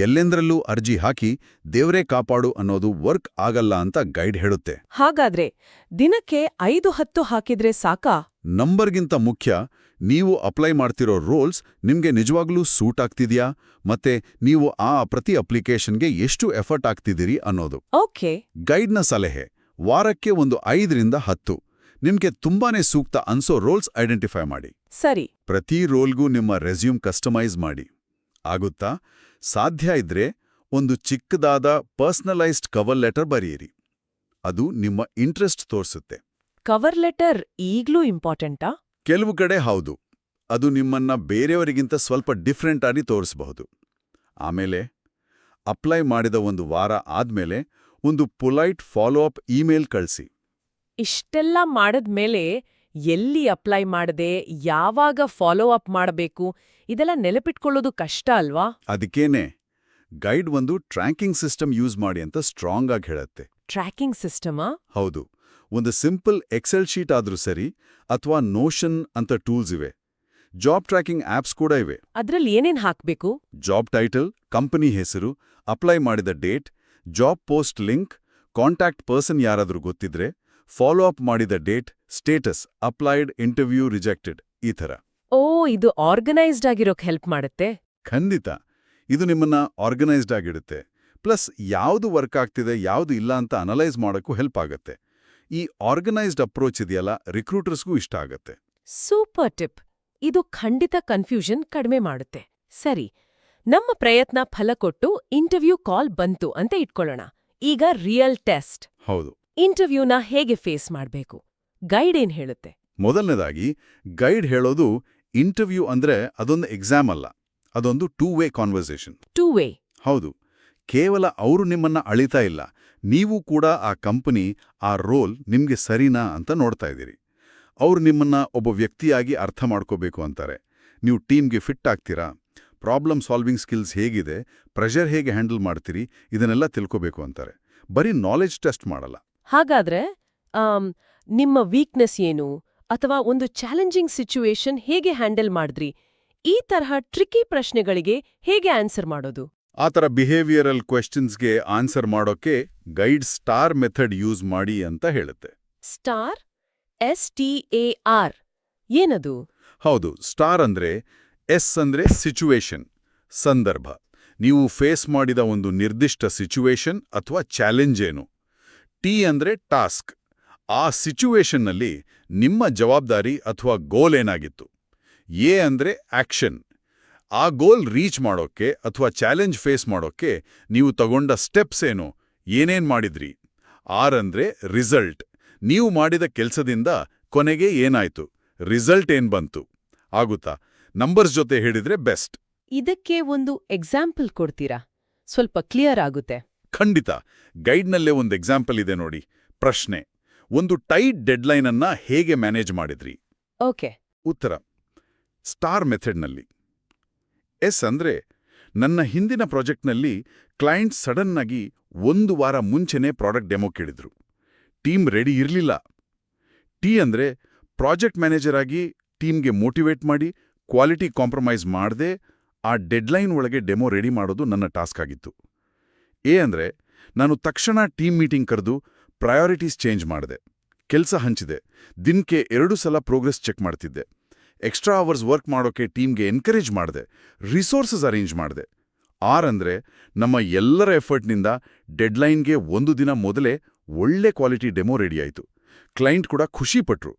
ಎಲ್ಲೆಂದ್ರಲ್ಲೂ ಅರ್ಜಿ ಹಾಕಿ ದೇವ್ರೇ ಕಾಪಾಡು ಅನ್ನೋದು ವರ್ಕ್ ಆಗಲ್ಲ ಅಂತ ಗೈಡ್ ಹೇಳುತ್ತೆ. ಹಾಗಾದ್ರೆ ದಿನಕ್ಕೆ 5-10 ಹಾಕಿದ್ರೆ ಸಾಕಾ? ನಂಬರ್ಗಿಂತ ಮುಖ್ಯ ನೀವು ಅಪ್ಲೈ ಮಾಡ್ತಿರೋ ರೋಲ್ಸ್ ನಿಮ್ಗೆ ನಿಜವಾಗ್ಲೂ ಸೂಟ್ ಆಗ್ತಿದ್ಯಾ, ಮತ್ತೆ ನೀವು ಆ ಪ್ರತಿ ಅಪ್ಲಿಕೇಶನ್ಗೆ ಎಷ್ಟು ಎಫರ್ಟ್ ಆಗ್ತಿದ್ದೀರಿ ಅನ್ನೋದು. ಓಕೆ. ಗೈಡ್ನ ಸಲಹೆ: ವಾರಕ್ಕೆ ಒಂದು 5-10 ನಿಮ್ಗೆ ತುಂಬಾನೇ ಸೂಕ್ತ ಅನ್ಸೋ ರೋಲ್ಸ್ ಐಡೆಂಟಿಫೈ ಮಾಡಿ. ಸರಿ. ಪ್ರತಿ ರೋಲ್ಗೂ ನಿಮ್ಮ ರೆಸ್ಯೂಮ್ ಕಸ್ಟಮೈಸ್ ಮಾಡಿ. ಆಗುತ್ತಾ? ಸಾಧ್ಯ ಇದ್ರೆ ಒಂದು ಚಿಕ್ಕದಾದ ಪರ್ಸನಲೈಸ್ಡ್ ಕವರ್ ಲೆಟರ್ ಬರೆಯಿರಿ. ಅದು ನಿಮ್ಮ ಇಂಟ್ರೆಸ್ಟ್ ತೋರಿಸುತ್ತೆ. ಕವರ್ ಲೆಟರ್ ಈಗ್ಲೂ ಇಂಪಾರ್ಟೆಂಟಾ? ಕೆಲವು ಕಡೆ ಹೌದು. ಅದು ನಿಮ್ಮನ್ನ ಬೇರೆಯವರಿಗಿಂತ ಸ್ವಲ್ಪ ಡಿಫ್ರೆಂಟ್ ಆಗಿ ತೋರಿಸಬಹುದು. ಆಮೇಲೆ ಅಪ್ಲೈ ಮಾಡಿದ ಒಂದು ವಾರ ಆದ್ಮೇಲೆ ಒಂದು ಪೊಲೈಟ್ ಫಾಲೋ ಅಪ್ ಇಮೇಲ್ ಕಳಿಸಿ. ಇಷ್ಟೆಲ್ಲ ಮಾಡದ್ಮೇಲೆ ಎಲ್ಲಿ ಅಪ್ಲೈ ಮಾಡದೆ, ಯಾವಾಗ ಫಾಲೋ ಅಪ್ ಮಾಡಬೇಕು, ಇದೆಲ್ಲ ನೆನಪಿಟ್ಕೊಳ್ಳೋದು ಕಷ್ಟ ಅಲ್ವಾ? ಅದಕ್ಕೇನೆ ಗೈಡ್ ಒಂದು ಟ್ರ್ಯಾಕಿಂಗ್ ಸಿಸ್ಟಮ್ ಯೂಸ್ ಮಾಡಿ ಅಂತ ಸ್ಟ್ರಾಂಗ್ ಆಗಿ ಹೇಳುತ್ತೆ. Tracking Sistema? ಹೌದು. ಒಂದು ಸಿಂಪಲ್ ಎಕ್ಸೆಲ್ ಶೀಟ್ ಆದ್ರೂ ಸರಿ, ಅಥವಾ ನೋಷನ್ ಅಂತ ಟೂಲ್ಸ್ ಇವೆ. ಜಾಬ್ ಟ್ರ್ಯಾಕಿಂಗ್ ಆಪ್ಸ್ ಕೂಡ ಇವೆ. ಅದ್ರಲ್ಲಿ ಏನೇನ್ ಹಾಕ್ಬೇಕು? ಜಾಬ್ ಟೈಟಲ್, ಕಂಪನಿ ಹೆಸರು, ಅಪ್ಲೈ ಮಾಡಿದ date, job post link, contact person ಯಾರಾದ್ರೂ ಗೊತ್ತಿದ್ರೆ, ಫಾಲೋ ಅಪ್ ಮಾಡಿದ date, status, applied, interview, rejected, ಈ ಥರ. ಓ, ಇದು ಆರ್ಗನೈಸ್ಡ್ ಆಗಿರೋಕ್ ಹೆಲ್ಪ್ ಮಾಡುತ್ತೆ. ಖಂಡಿತ. ಇದು ನಿಮ್ಮನ್ನ ಆರ್ಗನೈಸ್ಡ್ ಆಗಿಡುತ್ತೆ. ಪ್ಲಸ್ ಯಾವುದು ವರ್ಕ್ ಆಗ್ತಿದೆ, ಯಾವುದು ಇಲ್ಲ ಅಂತ ಅನಲೈಸ್ ಮಾಡೋಕ್ಕೂ ಹೆಲ್ಪ್ ಆಗುತ್ತೆ. ಈ ಆರ್ಗನೈಸ್ಡ್ ಅಪ್ರೋಚ್ ಇದೆಯಲ್ಲ, ರಿಕ್ರೂಟರ್ಸ್ಗೂ ಇಷ್ಟ ಆಗತ್ತೆ. Super tip. ಇದು ಖಂಡಿತ ಕನ್ಫ್ಯೂಷನ್ ಕಡಿಮೆ ಮಾಡುತ್ತೆ. ಸರಿ, ನಮ್ಮ ಪ್ರಯತ್ನ ಫಲ ಕೊಟ್ಟು ಇಂಟರ್ವ್ಯೂ ಕಾಲ್ ಬಂತು ಅಂತ ಇಟ್ಕೊಳ್ಳೋಣ. ಈಗ ರಿಯಲ್ ಟೆಸ್ಟ್. ಹೌದು. ಇಂಟರ್ವ್ಯೂನ ಹೇಗೆ ಫೇಸ್ ಮಾಡಬೇಕು? ಗೈಡ್ ಏನ್ ಹೇಳುತ್ತೆ? ಮೊದಲನೇದಾಗಿ ಗೈಡ್ ಹೇಳೋದು ಇಂಟರ್ವ್ಯೂ ಅಂದ್ರೆ ಅದೊಂದು ಎಕ್ಸಾಮ್ ಅಲ್ಲ, ಅದೊಂದು 2 ವೇ ಕಾನ್ವರ್ಸೇಷನ್. 2 ವೇ? ಹೌದು. ಕೇವಲ ಅವರು ನಿಮ್ಮನ್ನ ಅಳಿತಾ ಇಲ್ಲ, ನೀವು ಕೂಡ ಆ ಕಂಪನಿ, ಆ ರೋಲ್ ನಿಮ್ಗೆ ಸರಿನಾ ಅಂತ ನೋಡ್ತಾ ಇದ್ದೀರಿ. ಅವರು ನಿಮ್ಮನ್ನ ಒಬ್ಬ ವ್ಯಕ್ತಿಯಾಗಿ ಅರ್ಥ ಮಾಡ್ಕೋಬೇಕು ಅಂತಾರೆ. ನೀವು ಟೀಮ್ಗೆ ಫಿಟ್ ಆಗ್ತೀರಾ, ಪ್ರಾಬ್ಲಮ್ ಸಾಲ್ವಿಂಗ್ ಸ್ಕಿಲ್ಸ್ ಹೇಗಿದೆ, ಪ್ರೆಷರ್ ಹೇಗೆ ಹ್ಯಾಂಡಲ್ ಮಾಡ್ತೀರಿ, ಇದನ್ನೆಲ್ಲ ತಿಳ್ಕೋಬೇಕು ಅಂತಾರೆ. ಬರೀ ನಾಲೆಡ್ಜ್ ಟೆಸ್ಟ್ ಮಾಡಲ್ಲ. ಹಾಗಾದ್ರೆ ನಿಮ್ಮ ವೀಕ್ನೆಸ್ ಏನು, ಅಥವಾ ಒಂದು ಚಾಲೆಂಜಿಂಗ್ ಸಿಚುವೇಶನ್ ಹೇಗೆ ಹ್ಯಾಂಡಲ್ ಮಾಡಿದ್ರಿ, ಈ ತರಹ ಟ್ರಿಕಿ ಪ್ರಶ್ನೆಗಳಿಗೆ ಹೇಗೆ ಆನ್ಸರ್ ಮಾಡೋದು? ಆ ಥರ ಬಿಹೇವಿಯರಲ್ ಕ್ವೆಶ್ಚನ್ಸ್ಗೆ ಆನ್ಸರ್ ಮಾಡೋಕೆ ಗೈಡ್ ಸ್ಟಾರ್ ಮೆಥಡ್ ಯೂಸ್ ಮಾಡಿ ಅಂತ ಹೇಳುತ್ತೆ. ಸ್ಟಾರ್? STAR ಏನದು? ಹೌದು. ಸ್ಟಾರ್ ಅಂದ್ರೆ ಎಸ್ ಅಂದ್ರೆ ಸಿಚುವೇಶನ್, ಸಂದರ್ಭ. ನೀವು ಫೇಸ್ ಮಾಡಿದ ಒಂದು ನಿರ್ದಿಷ್ಟ ಸಿಚುವೇಶನ್ ಅಥವಾ ಚಾಲೆಂಜ್ ಏನು. ಟಿ ಅಂದ್ರೆ ಟಾಸ್ಕ್, ಆ ಸಿಚುವೇಶನ್ನಲ್ಲಿ ನಿಮ್ಮ ಜವಾಬ್ದಾರಿ ಅಥವಾ ಗೋಲ್ ಏನಾಗಿತ್ತು. ಎ ಅಂದ್ರೆ ಆಕ್ಷನ್, ಆ ಗೋಲ್ ರೀಚ್ ಮಾಡೋಕ್ಕೆ ಅಥವಾ ಚಾಲೆಂಜ್ ಫೇಸ್ ಮಾಡೋಕ್ಕೆ ನೀವು ತಗೊಂಡ ಸ್ಟೆಪ್ಸ್ ಏನು. ಏನೇನ್ ಮಾಡಿದ್ರಿ? ಆರ್ ಅಂದ್ರೆ ರಿಸಲ್ಟ್. ನೀವು ಮಾಡಿದ ಕೆಲ್ಸದಿಂದ ಕೊನೆಗೆ ಏನಾಯ್ತು? ರಿಸಲ್ಟ್ ಏನ್ ಬಂತು? ಆಗುತ್ತಾ? ನಂಬರ್ಸ್ ಜೊತೆ ಹೇಳಿದ್ರೆ ಬೆಸ್ಟ್. ಇದಕ್ಕೆ ಒಂದು ಎಕ್ಸಾಂಪಲ್ ಕೊಡ್ತೀರಾ? ಸ್ವಲ್ಪ ಕ್ಲಿಯರ್ ಆಗುತ್ತೆ. ಖಂಡಿತ. ಗೈಡ್ನಲ್ಲೇ ಒಂದು ಎಕ್ಸಾಂಪಲ್ ಇದೆ ನೋಡಿ. ಪ್ರಶ್ನೆ: ಒಂದು ಟೈಟ್ ಡೆಡ್ಲೈನ್ ಅನ್ನ ಹೇಗೆ ಮ್ಯಾನೇಜ್ ಮಾಡಿದ್ರಿ? ಓಕೆ. ಉತ್ತರ: ಸ್ಟಾರ್ ಮೆಥಡ್ನಲ್ಲಿ. ಎಸ್ ಅಂದ್ರೆ ನನ್ನ ಹಿಂದಿನ ಪ್ರಾಜೆಕ್ಟ್ನಲ್ಲಿ ಕ್ಲೈಂಟ್ ಸಡನ್ ಆಗಿ 1 ವಾರ ಮುಂಚೆನೇ ಪ್ರಾಡಕ್ಟ್ ಡೆಮೋ ಕೇಳಿದ್ರು. ಟೀಮ್ ರೆಡಿ ಇರಲಿಲ್ಲ. ಟಿ ಅಂದ್ರೆ ಪ್ರಾಜೆಕ್ಟ್ ಮ್ಯಾನೇಜರ್ ಆಗಿ ಟೀಮ್ಗೆ ಮೋಟಿವೇಟ್ ಮಾಡಿ ಕ್ವಾಲಿಟಿ ಕಾಂಪ್ರಮೈಸ್ ಮಾಡದೆ ಆ ಡೆಡ್ಲೈನ್ ಒಳಗೆ ಡೆಮೋ ರೆಡಿ ಮಾಡೋದು ನನ್ನ ಟಾಸ್ಕ್ ಆಗಿತ್ತು. ಎ ಅಂದ್ರೆ ನಾನು ತಕ್ಷಣ ಟೀಮ್ ಮೀಟಿಂಗ್ ಕರೆದು ಪ್ರಯಾರಿಟೀಸ್ ಚೇಂಜ್ ಮಾಡಿದೆ, ಕೆಲಸ ಹಂಚಿದೆ, ದಿನಕ್ಕೆ 2 ಸಲ ಪ್ರೋಗ್ರೆಸ್ ಚೆಕ್ ಮಾಡ್ತಿದ್ದೆ, ಎಕ್ಸ್ಟ್ರಾ ಅವರ್ಸ್ ವರ್ಕ್ ಮಾಡೋಕೆ ಟೀಮ್ಗೆ ಎನ್ಕರೇಜ್ ಮಾಡಿದೆ, ರಿಸೋರ್ಸಸ್ ಅರೇಂಜ್ ಮಾಡಿದೆ. ಆರ್ ಅಂದ್ರೆ ನಮ್ಮ ಎಲ್ಲರ ಎಫರ್ಟ್ನಿಂದ ಡೆಡ್ಲೈನ್ಗೆ 1 ದಿನ ಮೊದಲೇ ಒಳ್ಳೆ ಕ್ವಾಲಿಟಿ ಡೆಮೋ ರೆಡಿ ಆಯಿತು. ಕ್ಲೈಂಟ್ ಕೂಡ ಖುಷಿ ಪಟ್ರು.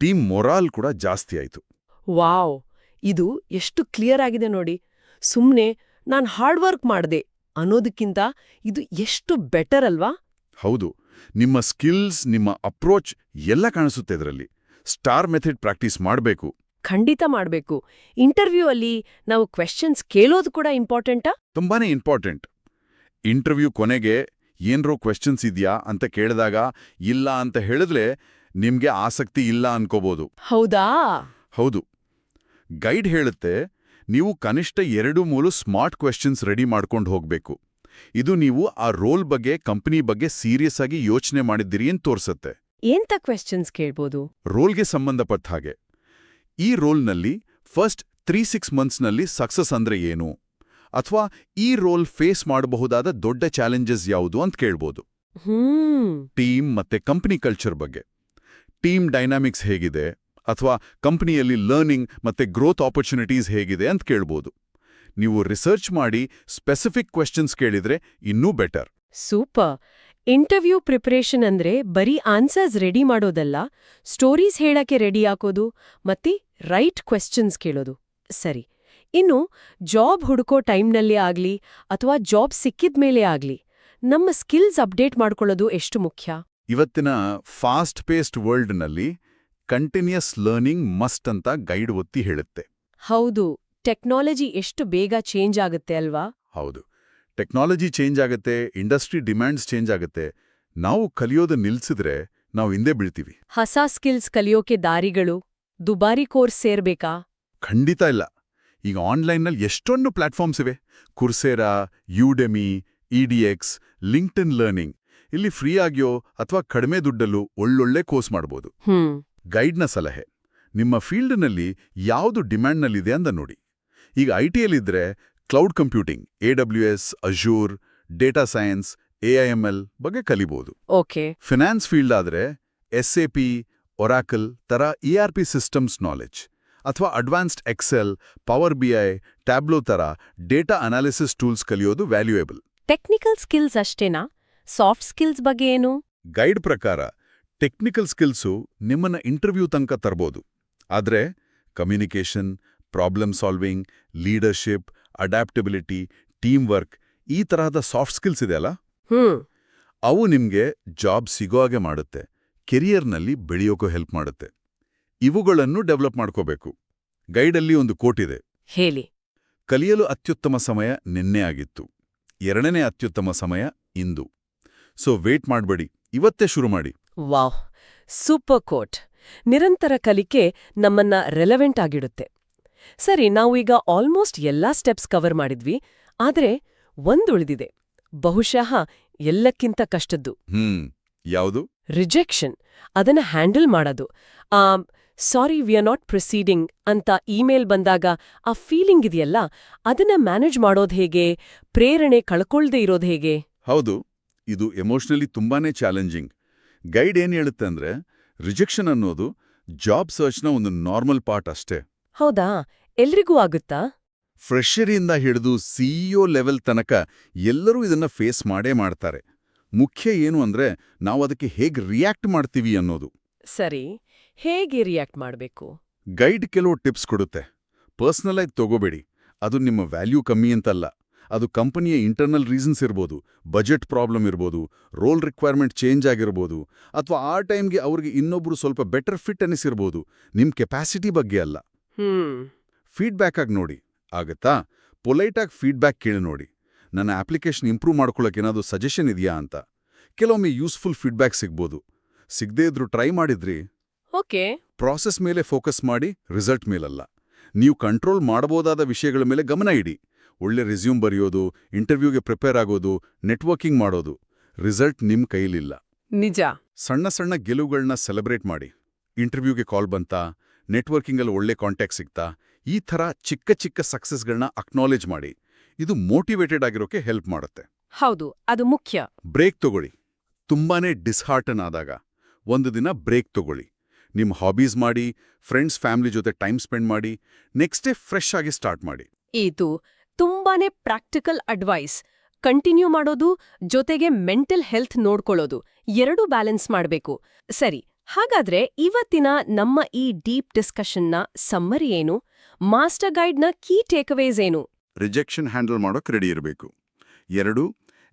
ಟೀಮ್ ಮೊರಾಲ್ ಕೂಡ ಜಾಸ್ತಿ ಆಯಿತು. ವಾವ್! ಇದು ಎಷ್ಟು ಕ್ಲಿಯರ್ ಆಗಿದೆ ನೋಡಿ. ಸುಮ್ನೆ ನಾನ್ ಹಾರ್ಡ್ ವರ್ಕ್ ಮಾಡ್ದೆ ಅನ್ನೋದಕ್ಕಿಂತ ಇದು ಎಷ್ಟು ಬೆಟರ್ ಅಲ್ವಾ? ಹೌದು. ನಿಮ್ಮ ಸ್ಕಿಲ್ಸ್, ನಿಮ್ಮ ಅಪ್ರೋಚ್ ಎಲ್ಲ ಕಾಣಿಸುತ್ತೆ ಇದರಲ್ಲಿ. ಸ್ಟಾರ್ ಮೆಥಡ್ ಪ್ರಾಕ್ಟೀಸ್ ಮಾಡಬೇಕು. ಖಂಡಿತ ಮಾಡ್ಬೇಕು. ಇಂಟರ್ವ್ಯೂ ಅಲ್ಲಿ ನಾವು ಕ್ವೆಶ್ಚನ್ಸ್ ಕೇಳೋದು ಕೂಡ ಇಂಪಾರ್ಟೆಂಟಾ? ತುಂಬಾನೇ ಇಂಪಾರ್ಟೆಂಟ್. ಇಂಟರ್ವ್ಯೂ ಕೊನೆಗೆ ಏನ್ರೋ ಕ್ವೆಶ್ಚನ್ಸ್ ಇದೆಯಾ ಅಂತ ಕೇಳಿದಾಗ ಇಲ್ಲ ಅಂತ ಹೇಳಿದ್ರೆ ನಿಮ್ಗೆ ಆಸಕ್ತಿ ಇಲ್ಲ ಅನ್ಕೋಬೋದು. ಹೌದಾ? ಹೌದು. ಗೈಡ್ ಹೇಳುತ್ತೆ ನೀವು ಕನಿಷ್ಠ 2-3 ಸ್ಮಾರ್ಟ್ ಕ್ವೆಶ್ಚನ್ಸ್ ರೆಡಿ ಮಾಡ್ಕೊಂಡು ಹೋಗ್ಬೇಕು. ಇದು ನೀವು ಆ ರೋಲ್ ಬಗ್ಗೆ, ಕಂಪನಿ ಬಗ್ಗೆ ಸೀರಿಯಸ್ ಆಗಿ ಯೋಚನೆ ಮಾಡಿದ್ದೀರಿ ಅಂತ ತೋರ್ಸತ್ತೆ. ಎಂತ ಕ್ವೆಶ್ಚನ್ಸ್ ಕೇಳ್ಬೋದು? ರೋಲ್ಗೆ ಸಂಬಂಧಪಟ್ಟ ಹಾಗೆ. ಈ ರೋಲ್ನಲ್ಲಿ ಫಸ್ಟ್ 3-6 ಮಂತ್ಸ್ನಲ್ಲಿ ಸಕ್ಸಸ್ ಅಂದ್ರೆ ಏನು? ಅಥವಾ ಈ ರೋಲ್ ಫೇಸ್ ಮಾಡಬಹುದಾದ ದೊಡ್ಡ ಚಾಲೆಂಜಸ್ ಯಾವುದು ಅಂತ ಕೇಳ್ಬೋದು. ಟೀಮ್ ಮತ್ತೆ ಕಂಪನಿ ಕಲ್ಚರ್ ಬಗ್ಗೆ. ಟೀಮ್ ಡೈನಾಮಿಕ್ಸ್ ಹೇಗಿದೆ? ಅಥವಾ ಕಂಪನಿಯಲ್ಲಿ ಲರ್ನಿಂಗ್ ಮತ್ತೆ ಗ್ರೋತ್ ಆಪರ್ಚುನಿಟೀಸ್ ಹೇಗಿದೆ ಅಂತ ಕೇಳ್ಬೋದು. ನೀವು ರಿಸರ್ಚ್ ಮಾಡಿ ಸ್ಪೆಸಿಫಿಕ್ ಕ್ವೆಶ್ಚನ್ಸ್ ಕೇಳಿದ್ರೆ ಇನ್ನೂ ಬೆಟರ್. ಸೂಪರ್. ಇಂಟರ್ವ್ಯೂ ಪ್ರಿಪರೇಷನ್ ಅಂದ್ರೆ ಬರೀ ಆನ್ಸರ್ಸ್ ರೆಡಿ ಮಾಡೋದಲ್ಲ, ಸ್ಟೋರೀಸ್ ಹೇಳಕ್ಕೆ ರೆಡಿ ಹಾಕೋದು ಮತ್ತೆ ರೈಟ್ ಕ್ವೆಶ್ಚನ್ಸ್ ಕೇಳೋದು. ಸರಿ, ಇನ್ನು ಜಾಬ್ ಹುಡುಕೋ ಟೈಮ್ನಲ್ಲೇ ಆಗ್ಲಿ ಅಥವಾ ಜಾಬ್ ಸಿಕ್ಕಿದ್ಮೇಲೆ ಆಗ್ಲಿ ನಮ್ಮ ಸ್ಕಿಲ್ಸ್ ಅಪ್ಡೇಟ್ ಮಾಡ್ಕೊಳ್ಳೋದು ಎಷ್ಟು ಮುಖ್ಯ? ಇವತ್ತಿನ ಫಾಸ್ಟ್ ಪೇಸ್ಡ್ ವರ್ಲ್ಡ್ನಲ್ಲಿ ಕಂಟಿನ್ಯೂಸ್ ಲರ್ನಿಂಗ್ ಮಸ್ಟ್ ಅಂತ ಗೈಡ್ ಒತ್ತಿ ಹೇಳುತ್ತೆ. ಹೌದು. ಟೆಕ್ನಾಲಜಿ ಎಷ್ಟು ಬೇಗ ಚೇಂಜ್ ಆಗುತ್ತೆ ಅಲ್ವಾ? ಹೌದು. ಟೆಕ್ನಾಲಜಿ ಚೇಂಜ್ ಆಗತ್ತೆ, ಇಂಡಸ್ಟ್ರಿ ಡಿಮ್ಯಾಂಡ್ಸ್ ಚೇಂಜ್ ಆಗತ್ತೆ. ನಾವು ಕಲಿಯೋದು ನಿಲ್ಸಿದ್ರೆ ನಾವು ಹಿಂದೆ ಬೀಳ್ತೀವಿ. ಹೊಸ ಸ್ಕಿಲ್ಸ್ ಕಲಿಯೋಕೆ ದಾರಿಗಳು? ದುಬಾರಿ ಕೋರ್ಸ್ ಸೇರ್ಬೇಕಾ? ಖಂಡಿತ ಇಲ್ಲ. ಈಗ ಆನ್ಲೈನ್ನಲ್ಲಿ ಎಷ್ಟೊಂದು ಪ್ಲಾಟ್ಫಾರ್ಮ್ಸ್ ಇವೆ. ಕುರ್ಸೇರಾ, ಯೂಡೆಮಿ, ಇಡಿಎಕ್ಸ್, ಲಿಂಕ್ಡ್ಇನ್ ಲರ್ನಿಂಗ್. ಇಲ್ಲಿ ಫ್ರೀ ಆಗಿಯೋ ಅಥವಾ ಕಡಿಮೆ ದುಡ್ಡಲ್ಲೂ ಒಳ್ಳೊಳ್ಳೆ ಕೋರ್ಸ್ ಮಾಡ್ಬೋದು. ಗೈಡ್ನ ಸಲಹೆ: ನಿಮ್ಮ ಫೀಲ್ಡ್ನಲ್ಲಿ ಯಾವುದು ಡಿಮ್ಯಾಂಡ್ನಲ್ಲಿದೆ ಅಂತ ನೋಡಿ. ಈಗ ಐಟಿಯಲ್ಲಿದ್ರೆ cloud computing, AWS, Azure, data science, AIML ಬಗ್ಗೆ ಕಲಿಬೋದು. ಓಕೆ. ಫಿನಾನ್ಸ್ ಫೀಲ್ಡ್ ಆದ್ರೆ SAP, ಒರಾಕಲ್ ತರ ERP ಸಿಸ್ಟಮ್ಸ್ ನಾಲೆಜ್, ಅಥವಾ advanced Excel, power BI, Tableau ತರ ಡೇಟಾ ಅನಾಲಿಸಿಸ್ ಟೂಲ್ಸ್ ಕಲಿಯೋದು ವ್ಯಾಲ್ಯೂಯೇಬಲ್. ಟೆಕ್ನಿಕಲ್ ಸ್ಕಿಲ್ಸ್ ಅಷ್ಟೇನಾ? ಸಾಫ್ಟ್ ಸ್ಕಿಲ್ಸ್ ಬಗ್ಗೆ ಏನು? ಗೈಡ್ ಪ್ರಕಾರ ಟೆಕ್ನಿಕಲ್ ಸ್ಕಿಲ್ಸು ನಿಮ್ಮನ್ನ ಇಂಟರ್ವ್ಯೂ ತನಕ ತರ್ಬೋದು. ಆದ್ರೆ communication, problem solving, leadership, adaptability, team work ಈ ತರಹದ ಸಾಫ್ಟ್ ಸ್ಕಿಲ್ಸ್ ಇದೆಯಲ್ಲ, ಅವು ನಿಮ್ಗೆ ಜಾಬ್ ಸಿಗೋ ಹಾಗೆ ಮಾಡುತ್ತೆ, ಕೆರಿಯರ್ನಲ್ಲಿ ಬೆಳೆಯೋಕೆ ಹೆಲ್ಪ್ ಮಾಡುತ್ತೆ. ಇವುಗಳನ್ನು ಡೆವಲಪ್ ಮಾಡ್ಕೋಬೇಕು. ಗೈಡಲ್ಲಿ ಒಂದು ಕೋಟ್ ಇದೆ. ಹೇಳಿ. ಕಲಿಯಲು ಅತ್ಯುತ್ತಮ ಸಮಯ ನಿನ್ನೆ ಆಗಿತ್ತು, 2ನೇ ಅತ್ಯುತ್ತಮ ಸಮಯ ಇಂದು. ಸೊ ವೇಟ್ ಮಾಡ್ಬೇಡಿ, ಇವತ್ತೇ ಶುರು ಮಾಡಿ. Wow, super quote. ನಿರಂತರ ಕಲಿಕೆ ನಮ್ಮನ್ನ ರೆಲೆವೆಂಟ್ ಆಗಿಡುತ್ತೆ. ಸರಿ, ನಾವು ಈಗ ಆಲ್ಮೋಸ್ಟ್ ಎಲ್ಲಾ ಸ್ಟೆಪ್ಸ್ ಕವರ್ ಮಾಡಿದ್ವಿ. ಆದ್ರೆ ಒಂದುಳಿದಿದೆ, ಬಹುಶಃ ಎಲ್ಲಕ್ಕಿಂತ ಕಷ್ಟದ್ದು. ಯಾವುದು? ರಿಜೆಕ್ಷನ್. ಅದನ್ನ ಹ್ಯಾಂಡಲ್ ಮಾಡೋದು. ಸಾರಿ, ವಿ ಆರ್ ನಾಟ್ ಪ್ರೊಸೀಡಿಂಗ್ ಅಂತ ಇಮೇಲ್ ಬಂದಾಗ ಆ ಫೀಲಿಂಗ್ ಇದೆಯಲ್ಲ, ಅದನ್ನ ಮ್ಯಾನೇಜ್ ಮಾಡೋದು ಹೇಗೆ? ಪ್ರೇರಣೆ ಕಳ್ಕೊಳ್ದೇ ಇರೋದು ಹೇಗೆ? ಹೌದು, ಇದು ಎಮೋಷನಲಿ ತುಂಬಾನೇ ಚಾಲೆಂಜಿಂಗ್. ಗೈಡ್ ಏನ್ ಹೇಳುತ್ತೆ ಅಂದ್ರೆ, ರಿಜೆಕ್ಷನ್ ಅನ್ನೋದು ಜಾಬ್ ಸರ್ಚ್ನ ಒಂದು ನಾರ್ಮಲ್ ಪಾರ್ಟ್ ಅಷ್ಟೇ. ಹೌದಾ? ಎಲ್ರಿಗೂ ಆಗುತ್ತಾ? ಫ್ರೆಷರಿಂದ ಹಿಡಿದು CEO ಲೆವೆಲ್ ತನಕ ಎಲ್ಲರೂ ಇದನ್ನ ಫೇಸ್ ಮಾಡೇ ಮಾಡ್ತಾರೆ. ಮುಖ್ಯ ಏನು ಅಂದ್ರೆ ನಾವು ಅದಕ್ಕೆ ಹೇಗೆ ರಿಯಾಕ್ಟ್ ಮಾಡ್ತೀವಿ ಅನ್ನೋದು. ಸರಿ, ಹೇಗೆ ರಿಯಾಕ್ಟ್ ಮಾಡಬೇಕು? ಗೈಡ್ ಕೆಲವು ಟಿಪ್ಸ್ ಕೊಡುತ್ತೆ. ಪರ್ಸನಲ್ ಆಗಿ ತಗೋಬೇಡಿ, ಅದು ನಿಮ್ಮ ವ್ಯಾಲ್ಯೂ ಕಮ್ಮಿ ಅಂತಲ್ಲ, ಅದು ಕಂಪನಿಯ ಇಂಟರ್ನಲ್ ರೀಸನ್ಸ್ ಇರ್ಬೋದು, ಬಜೆಟ್ ಪ್ರಾಬ್ಲಮ್ ಇರ್ಬೋದು, ರೋಲ್ ರಿಕ್ವೈರ್ಮೆಂಟ್ ಚೇಂಜ್ ಆಗಿರ್ಬೋದು, ಅಥವಾ ಆ ಟೈಮ್ಗೆ ಅವ್ರಿಗೆ ಇನ್ನೊಬ್ರು ಸ್ವಲ್ಪ ಬೆಟರ್ ಫಿಟ್ ಅನಿಸಿರ್ಬೋದು. ನಿಮ್ ಕೆಪಾಸಿಟಿ ಬಗ್ಗೆ ಅಲ್ಲ. ಫೀಡ್ಬ್ಯಾಕ್ ಆಗಿ ನೋಡಿ. ಆಗತ್ತಾ? ಪೊಲೈಟಾಗಿ ಫೀಡ್ಬ್ಯಾಕ್ ಕೇಳಿ ನೋಡಿ. ನನ್ನ ಅಪ್ಲಿಕೇಶನ್ ಇಂಪ್ರೂವ್ ಮಾಡ್ಕೊಳ್ಳೋಕೆ ಏನಾದರೂ ಸಜೆಷನ್ ಇದೆಯಾ ಅಂತ. ಕೆಲವೊಮ್ಮೆ ಯೂಸ್ಫುಲ್ ಫೀಡ್ಬ್ಯಾಕ್ ಸಿಗ್ಬೋದು. ಸಿಗದೇ ಇದ್ರೂ ಟ್ರೈ ಮಾಡಿದ್ರಿ. ಓಕೆ. ಪ್ರಾಸೆಸ್ ಮೇಲೆ ಫೋಕಸ್ ಮಾಡಿ, ರಿಸಲ್ಟ್ ಮೇಲಲ್ಲ. ನೀವು ಕಂಟ್ರೋಲ್ ಮಾಡಬಹುದಾದ ವಿಷಯಗಳ ಮೇಲೆ ಗಮನ ಇಡಿ. ಒಳ್ಳೆ ರೆಸ್ಯೂಮ್ ಬರೆಯೋದು, ಇಂಟರ್ವ್ಯೂಗೆ ಪ್ರಿಪೇರ್ ಆಗೋದು, ನೆಟ್ವರ್ಕಿಂಗ್ ಮಾಡೋದು. ರಿಸಲ್ಟ್ ನಿಮ್ ಕೈಲಿಲ್ಲ. ನಿಜ. ಸಣ್ಣ ಸಣ್ಣ ಗೆಲುವುಗಳನ್ನ ಸೆಲೆಬ್ರೇಟ್ ಮಾಡಿ. ಇಂಟರ್ವ್ಯೂಗೆ ಕಾಲ್ ಬಂತಾ, ನೆಟ್ವರ್ಕಿಂಗಲ್ಲಿ ಒಳ್ಳೆ ಕಾಂಟ್ಯಾಕ್ಟ್ ಸಿಗ್ತಾ, ಈ ಥರ ಚಿಕ್ಕ ಚಿಕ್ಕ ಸಕ್ಸಸ್ಗಳನ್ನ ಅಕ್ನಾಲೇಜ್ ಮಾಡಿ. ಇದು ಮೋಟಿವೇಟೆಡ್ ಆಗಿರೋಕೆ ಹೆಲ್ಪ್ ಮಾಡುತ್ತೆ. ಹೌದು, ಅದು ಮುಖ್ಯ. ಬ್ರೇಕ್ ತಗೊಳ್ಳಿ. ತುಂಬಾನೇ ಡಿಸ್ಹಾರ್ಟನ್ ಆದಾಗ ಒಂದು ದಿನ ಬ್ರೇಕ್ ತಗೊಳ್ಳಿ. ನಿಮ್ಮ ಹಾಬೀಸ್ ಮಾಡಿ, ಫ್ರೆಂಡ್ಸ್ ಫ್ಯಾಮಿಲಿ ಜೊತೆ ಟೈಮ್ ಸ್ಪೆಂಡ್ ಮಾಡಿ, ನೆಕ್ಸ್ಟ್ ಡೇ ಫ್ರೆಶ್ ಆಗಿ ಸ್ಟಾರ್ಟ್ ಮಾಡಿ. ಇದು ತುಂಬಾನೇ ಪ್ರಾಕ್ಟಿಕಲ್ ಅಡ್ವೈಸ್. ಕಂಟಿನ್ಯೂ ಮಾಡೋದು ಜೊತೆಗೆ ಮೆಂಟಲ್ ಹೆಲ್ತ್ ನೋಡ್ಕೊಳ್ಳೋದು ಎರಡೂ ಬ್ಯಾಲೆನ್ಸ್ ಮಾಡಬೇಕು. ಸರಿ, ಹಾಗಾದ್ರೆ ಇವತ್ತಿನ ನಮ್ಮ ಈ ಡೀಪ್ ಡಿಸ್ಕಷನ್ನ ಸಮ್ಮರಿ ಏನು? ಮಾಸ್ಟರ್ ಗೈಡ್ನ ಕೀ ಟೇಕ್ಅವೇಸ್ ಏನು? ರಿಜೆಕ್ಷನ್ ಹ್ಯಾಂಡಲ್ ಮಾಡೋಕೆ ರೆಡಿ ಇರಬೇಕು. 2,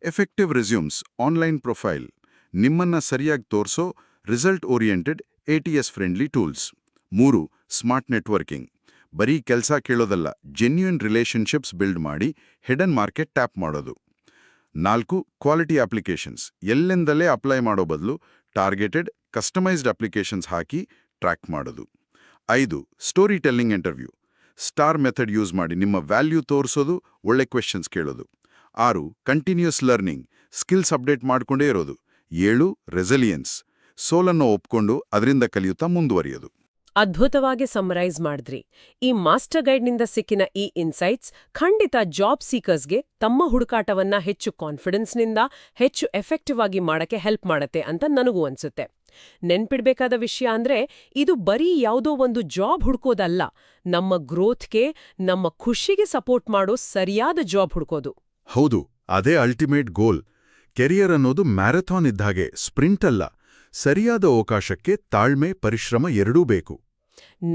ಎಫೆಕ್ಟಿವ್ ರೆಸ್ಯೂಮ್ಸ್, ಆನ್ಲೈನ್ ಪ್ರೊಫೈಲ್, ನಿಮ್ಮನ್ನ ಸರಿಯಾಗಿ ತೋರಿಸೋ result oriented ATS friendly tools. 3, smart networking, ಬರೀ ಕೆಲಸ ಕೇಳೋದಲ್ಲ, ಜೆನ್ಯೂನ್ ರಿಲೇಷನ್ಶಿಪ್ಸ್ ಬಿಲ್ಡ್ ಮಾಡಿ ಹಿಡನ್ ಮಾರ್ಕೆಟ್ ಟ್ಯಾಪ್ ಮಾಡೋದು. 4, ಕ್ವಾಲಿಟಿ ಅಪ್ಲಿಕೇಶನ್ಸ್, ಎಲ್ಲೆಂದಲೇ ಅಪ್ಲೈ ಮಾಡೋ ಬದಲು ಟಾರ್ಗೆಟೆಡ್ ಕಸ್ಟಮೈಸ್ಡ್ ಅಪ್ಲಿಕೇಶನ್ಸ್ ಹಾಕಿ ಟ್ರ್ಯಾಕ್ ಮಾಡೋದು. 5, story telling interview, star method use ಮಾಡಿ ನಿಮ್ಮ ವ್ಯಾಲ್ಯೂ ತೋರಿಸೋದು, ಒಳ್ಳೆ ಕ್ವೆಶ್ಚನ್ಸ್ ಕೇಳೋದು. 6, ಕಂಟಿನ್ಯೂಸ್ ಲರ್ನಿಂಗ್, ಸ್ಕಿಲ್ಸ್ ಅಪ್ಡೇಟ್ ಮಾಡ್ಕೊಂಡೇ ಇರೋದು. 7, ರೆಸಿಲಿಯನ್ಸ್, ಸೋಲನ್ನು ಒಪ್ಕೊಂಡು ಅದರಿಂದ ಕಲಿಯುತ್ತಾ ಮುಂದುವರಿಯೋದು. ಅದ್ಭುತವಾಗಿ ಸಮ್ಮರೈಸ್ ಮಾಡಿದ್ರಿ. ಈ ಮಾಸ್ಟರ್ ಗೈಡ್ನಿಂದ ಸಿಕ್ಕಿನ ಈ ಇನ್ಸೈಟ್ಸ್ ಖಂಡಿತ ಜಾಬ್ ಸೀಕರ್ಸ್ಗೆ ತಮ್ಮ ಹುಡುಕಾಟವನ್ನ ಹೆಚ್ಚು ಕಾನ್ಫಿಡೆನ್ಸ್ನಿಂದ, ಹೆಚ್ಚು ಎಫೆಕ್ಟಿವ್ ಆಗಿ ಮಾಡಕ್ಕೆ ಹೆಲ್ಪ್ ಮಾಡತ್ತೆ ಅಂತ ನನಗೂ ಅನ್ಸುತ್ತೆ. ನೆನ್ಪಿಡ್ಬೇಕಾದ ವಿಷಯ ಅಂದ್ರೆ, ಇದು ಬರೀ ಯಾವುದೋ ಒಂದು ಜಾಬ್ ಹುಡ್ಕೋದಲ್ಲ, ನಮ್ಮ ಗ್ರೋತ್ಗೆ, ನಮ್ಮ ಖುಷಿಗೆ ಸಪೋರ್ಟ್ ಮಾಡೋ ಸರಿಯಾದ ಜಾಬ್ ಹುಡ್ಕೋದು. ಹೌದು, ಅದೇ ಅಲ್ಟಿಮೇಟ್ ಗೋಲ್. ಕೆರಿಯರ್ ಅನ್ನೋದು ಮ್ಯಾರಥಾನ್ ಇದ್ದಾಗೆ, ಸ್ಪ್ರಿಂಟ್ ಅಲ್ಲ. ಸರಿಯಾದ ಅವಕಾಶಕ್ಕೆ ತಾಳ್ಮೆ, ಪರಿಶ್ರಮ ಎರಡೂ ಬೇಕು.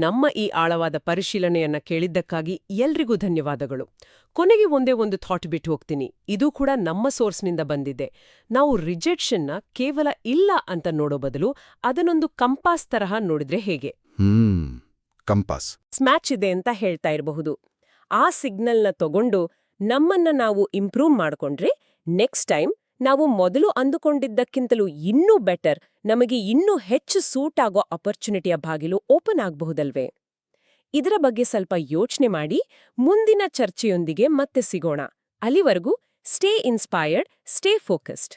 ನಮ್ಮ ಈ ಆಳವಾದ ಪರಿಶೀಲನೆಯನ್ನ ಕೇಳಿದ್ದಕ್ಕಾಗಿ ಎಲ್ರಿಗೂ ಧನ್ಯವಾದಗಳು. ಕೊನೆಗೆ ಒಂದೇ ಒಂದು ಥಾಟ್ ಬಿಟ್ಟು ಹೋಗ್ತೀನಿ. ಇದು ಕೂಡ ನಮ್ಮ ಸೋರ್ಸ್ನಿಂದ ಬಂದಿದೆ. ನಾವು ರಿಜೆಕ್ಷನ್ನ ಕೇವಲ ಇಲ್ಲ ಅಂತ ನೋಡೋ ಬದಲು ಅದನ್ನೊಂದು ಕಂಪಾಸ್ ತರಹ ನೋಡಿದ್ರೆ ಹೇಗೆ? ಕಂಪಾಸ್ ಸ್ಮ್ಯಾಚ್ ಇದೆ ಅಂತ ಹೇಳ್ತಾ ಇರಬಹುದು. ಆ ಸಿಗ್ನಲ್ನ ತಗೊಂಡು ನಮ್ಮನ್ನ ನಾವು ಇಂಪ್ರೂವ್ ಮಾಡ್ಕೊಂಡ್ರೆ ನೆಕ್ಸ್ಟ್ ಟೈಮ್ ನಾವು ಮೊದಲು ಅಂದುಕೊಂಡಿದ್ದಕ್ಕಿಂತಲೂ ಇನ್ನೂ ಬೆಟರ್, ನಮಗೆ ಇನ್ನೂ ಹೆಚ್ಚು ಸೂಟ್ ಆಗೋ ಅಪರ್ಚುನಿಟಿಯ ಬಾಗಿಲು ಓಪನ್ ಆಗಬಹುದಲ್ವೇ? ಇದರ ಬಗ್ಗೆ ಸ್ವಲ್ಪ ಯೋಚನೆ ಮಾಡಿ ಮುಂದಿನ ಚರ್ಚೆಯೊಂದಿಗೆ ಮತ್ತೆ ಸಿಗೋಣ. ಅಲ್ಲಿವರೆಗೂ ಸ್ಟೇ ಇನ್ಸ್ಪೈರ್ಡ್, ಸ್ಟೇ ಫೋಕಸ್ಡ್.